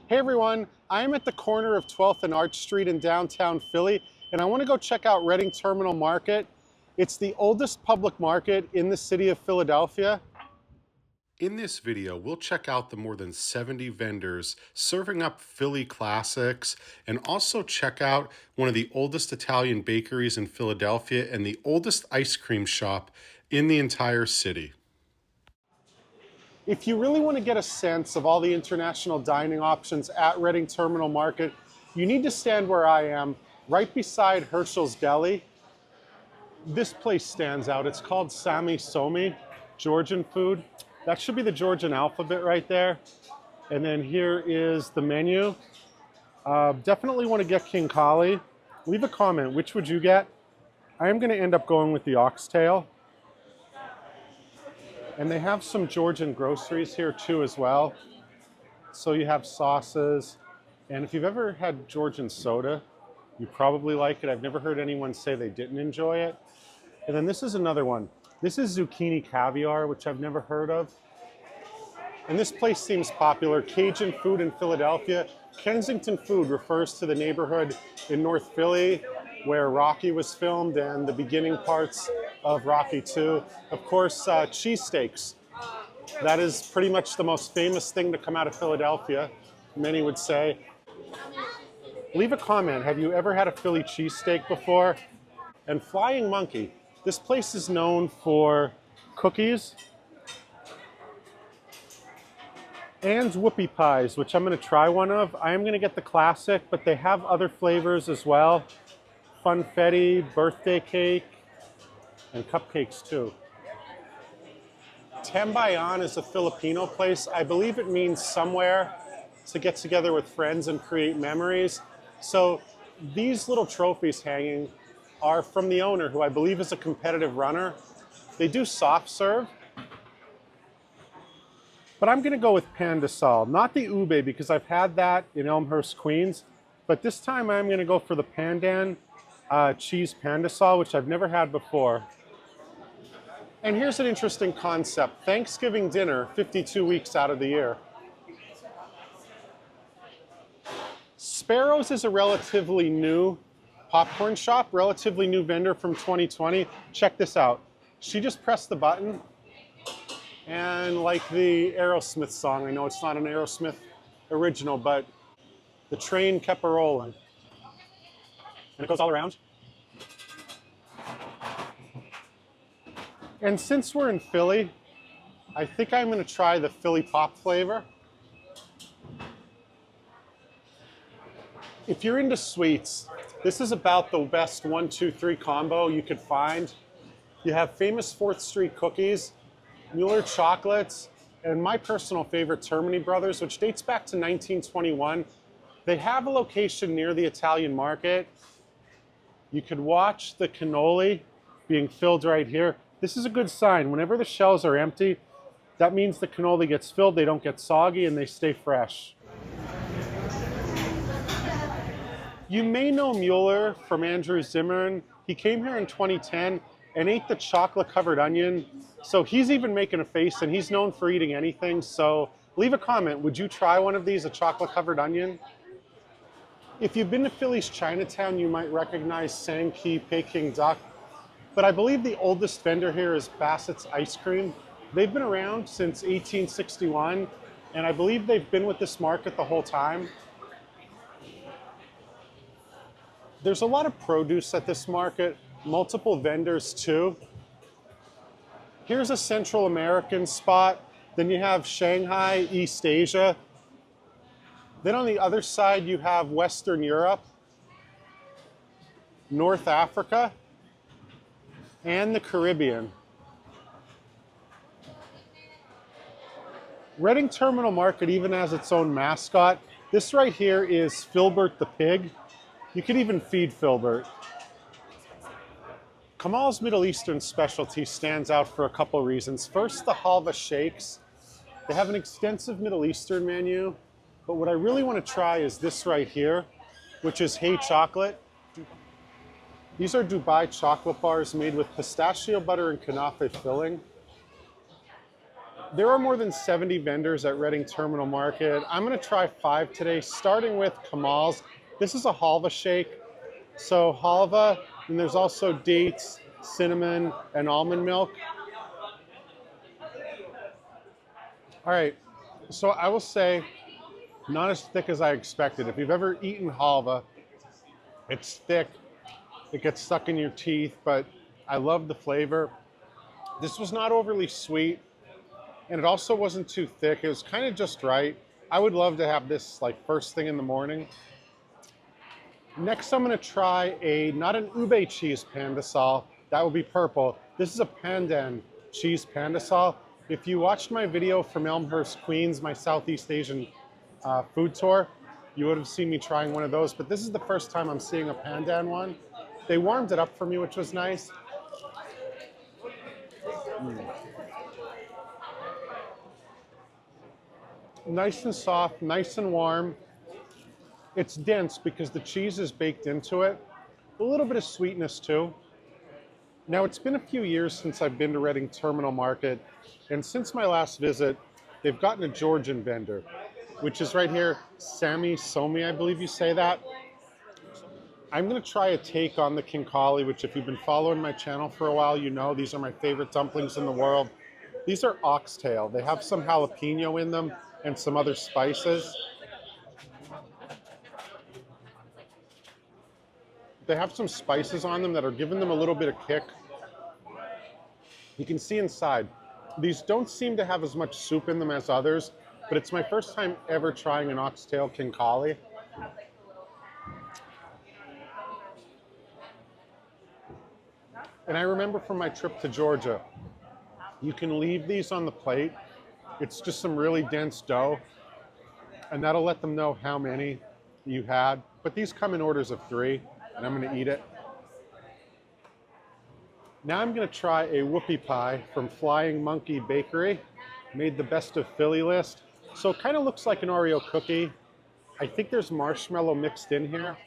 Hey everyone, I am at the corner of 12th and Arch Street in downtown Philly, and I want to go check out Reading Terminal Market. It's the oldest public market in the city of Philadelphia. In this video, we'll check out the more than 70 vendors serving up Philly classics, and also check out one of the oldest Italian bakeries in Philadelphia and the oldest ice cream shop in the entire city. If you really want to get a sense of all the international dining options at Reading Terminal Market, you need to stand where I am, right beside Herschel's Deli. This place stands out. It's called Sami Somi, Georgian food. That should be the Georgian alphabet right there. And then here is the menu. Definitely want to get King Kali. Leave a comment, which would you get? I am going to end up going with the oxtail. And they have some Georgian groceries here too as well. So you have sauces. And if you've ever had Georgian soda, you probably like it. I've never heard anyone say they didn't enjoy it. And then this is another one. This is zucchini caviar, which I've never heard of. And this place seems popular. Cajun food in Philadelphia. Kensington food refers to the neighborhood in North Philly where Rocky was filmed and the beginning parts of Rocky 2. Of course, cheesesteaks. That is pretty much the most famous thing to come out of Philadelphia, many would say. Leave a comment. Have you ever had a Philly cheesesteak before? And Flying Monkey. This place is known for cookies and whoopie pies, which I'm going to try one of. I am going to get the classic, but they have other flavors as well. Funfetti, birthday cake, and cupcakes too. Tambayan is a Filipino place. I believe it means somewhere to get together with friends and create memories. So these little trophies hanging are from the owner, who I believe is a competitive runner. They do soft serve. But I'm going to go with Pandesal, not the ube, because I've had that in Elmhurst, Queens. But this time I'm going to go for the Pandan cheese Pandesal, which I've never had before. And here's an interesting concept. Thanksgiving dinner, 52 weeks out of the year. Sparrows is a relatively new popcorn shop, relatively new vendor from 2020. Check this out. She just pressed the button, and like the Aerosmith song, I know it's not an Aerosmith original, but the train kept a rolling. And it goes all around. And since we're in Philly, I think I'm going to try the Philly Pop flavor. If you're into sweets, this is about the best 1, 2, 3 combo you could find. You have famous 4th Street cookies, Mueller chocolates, and my personal favorite, Termini Brothers, which dates back to 1921. They have a location near the Italian market. You could watch the cannoli being filled right here. This is a good sign. Whenever the shelves are empty, that means the cannoli gets filled, they don't get soggy, and they stay fresh. You may know Mueller from Andrew Zimmern. He came here in 2010 and ate the chocolate-covered onion. So he's even making a face, and he's known for eating anything. So leave a comment. Would you try one of these, a chocolate-covered onion? If you've been to Philly's Chinatown, you might recognize Sankey Peking Duck. But I believe the oldest vendor here is Bassett's Ice Cream. They've been around since 1861, and I believe they've been with this market the whole time. There's a lot of produce at this market, multiple vendors too. Here's a Central American spot. Then you have Shanghai, East Asia. Then on the other side, you have Western Europe, North Africa, and the Caribbean. Reading Terminal Market even has its own mascot. This right here is Filbert the pig. You could even feed Filbert. Kamal's Middle Eastern specialty stands out for a couple reasons. First, the halva shakes. They have an extensive Middle Eastern menu, but what I really want to try is this right here, which is Hey Chocolate. These are Dubai chocolate bars made with pistachio butter and kunafe filling. There are more than 70 vendors at Reading Terminal Market. I'm gonna try 5 today, starting with Kamal's. This is a halva shake. So halva, and there's also dates, cinnamon, and almond milk. All right, so I will say, not as thick as I expected. If you've ever eaten halva, it's thick, it gets stuck in your teeth, but I love the flavor. This was not overly sweet, and it also wasn't too thick. It was kind of just right. I would love to have this like first thing in the morning. Next, I'm gonna try not an ube cheese pandesal, that would be purple. This is a pandan cheese pandesal. If you watched my video from Elmhurst, Queens, my Southeast Asian food tour, you would have seen me trying one of those, but this is the first time I'm seeing a pandan one. They warmed it up for me, which was nice. Nice and soft, nice and warm. It's dense because the cheese is baked into it. A little bit of sweetness too. Now, it's been a few years since I've been to Reading Terminal Market, and since my last visit, they've gotten a Georgian vendor, which is right here, Sami Somi, I believe you say that. I'm gonna try a take on the kinkali, which if you've been following my channel for a while, you know these are my favorite dumplings in the world. These are oxtail. They have some jalapeno in them and some other spices. They have some spices on them that are giving them a little bit of kick. You can see inside. These don't seem to have as much soup in them as others, but it's my first time ever trying an oxtail kinkali. And I remember from my trip to Georgia, you can leave these on the plate. It's just some really dense dough, and that'll let them know how many you had. But these come in orders of 3, and I'm gonna eat it. Now I'm gonna try a whoopie pie from Flying Monkey Bakery. Made the best of Philly list. So it kind of looks like an Oreo cookie. I think there's marshmallow mixed in here.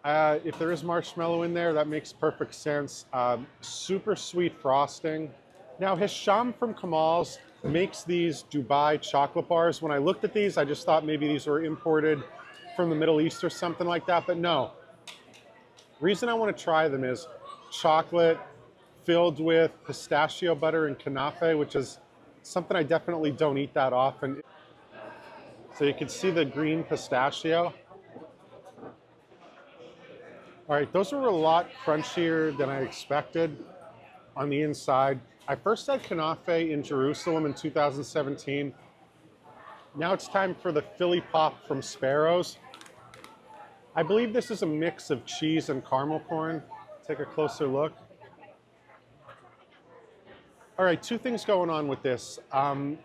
If there is marshmallow in there, that makes perfect sense. Super sweet frosting. Now Hisham from Kamal's makes these Dubai chocolate bars. When I looked at these, I just thought maybe these were imported from the Middle East or something like that, but no. Reason I want to try them is chocolate filled with pistachio butter and kanafe, which is something I definitely don't eat that often. So you can see the green pistachio. All right, those are a lot crunchier than I expected on the inside. I first had kanafe in Jerusalem in 2017. Now it's time for the Philly Pop from Sparrows. I believe this is a mix of cheese and caramel corn. Take a closer look. All right, 2 things going on with this.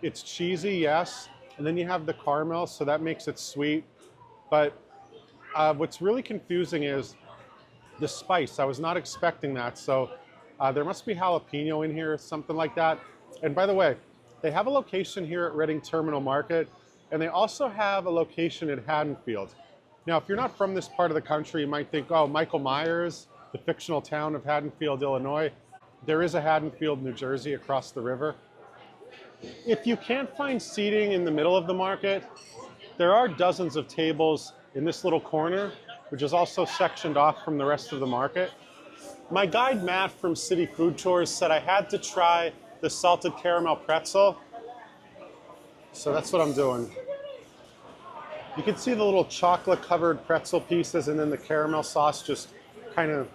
It's cheesy, yes, and then you have the caramel, so that makes it sweet. But what's really confusing is the spice. I was not expecting that, so there must be jalapeno in here or something like that. And by the way, they have a location here at Reading Terminal Market, and they also have a location at Haddonfield. Now, if you're not from this part of the country, you might think, oh, Michael Myers, the fictional town of Haddonfield, Illinois. There is a Haddonfield, New Jersey, across the river. If you can't find seating in the middle of the market, there are dozens of tables in this little corner, which is also sectioned off from the rest of the market. My guide, Matt, from City Food Tours, said I had to try the salted caramel pretzel. So that's what I'm doing. You can see the little chocolate-covered pretzel pieces and then the caramel sauce just kind of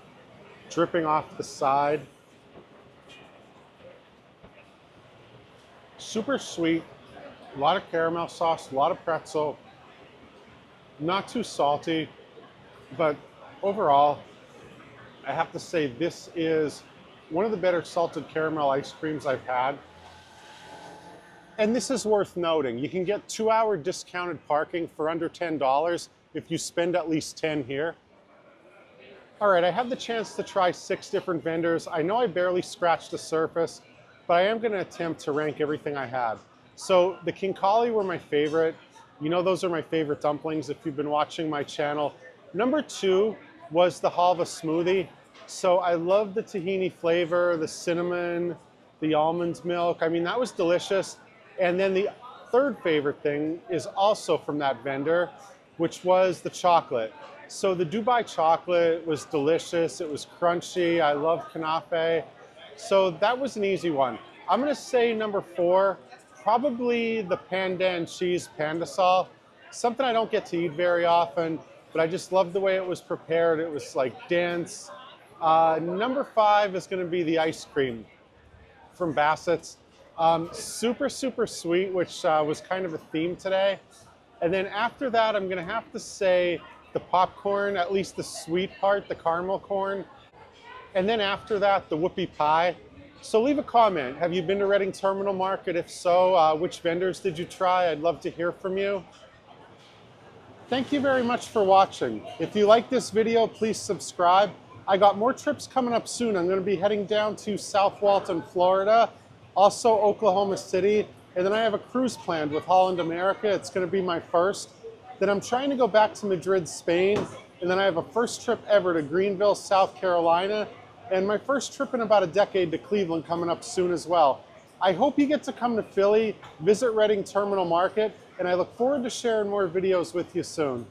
dripping off the side. Super sweet, a lot of caramel sauce, a lot of pretzel. Not too salty, but overall, I have to say this is one of the better salted caramel ice creams I've had. And this is worth noting. You can get 2-hour discounted parking for under $10 if you spend at least 10 here. All right, I had the chance to try 6 different vendors. I know I barely scratched the surface, but I am gonna attempt to rank everything I had. So the kinkali were my favorite. You know those are my favorite dumplings if you've been watching my channel. Number 2 was the halva smoothie. So I love the tahini flavor, the cinnamon, the almond milk. I mean, that was delicious. And then the third favorite thing is also from that vendor, which was the chocolate. So the Dubai chocolate was delicious. It was crunchy. I love kanafe. So that was an easy one. I'm gonna say number 4, probably the pandan cheese pandesal. Something I don't get to eat very often, but I just love the way it was prepared. It was like dense. Number 5 is gonna be the ice cream from Bassett's. Super, super sweet, which was kind of a theme today. And then after that, I'm gonna have to say the popcorn, at least the sweet part, the caramel corn. And then after that, the whoopie pie. So leave a comment. Have you been to Reading Terminal Market? If so, which vendors did you try? I'd love to hear from you. Thank you very much for watching. If you like this video, please subscribe. I got more trips coming up soon. I'm gonna be heading down to South Walton, Florida, also Oklahoma City, and then I have a cruise planned with Holland America. It's gonna be my first. Then I'm trying to go back to Madrid, Spain, and then I have a first trip ever to Greenville, South Carolina, and my first trip in about a decade to Cleveland coming up soon as well. I hope you get to come to Philly, visit Reading Terminal Market, and I look forward to sharing more videos with you soon.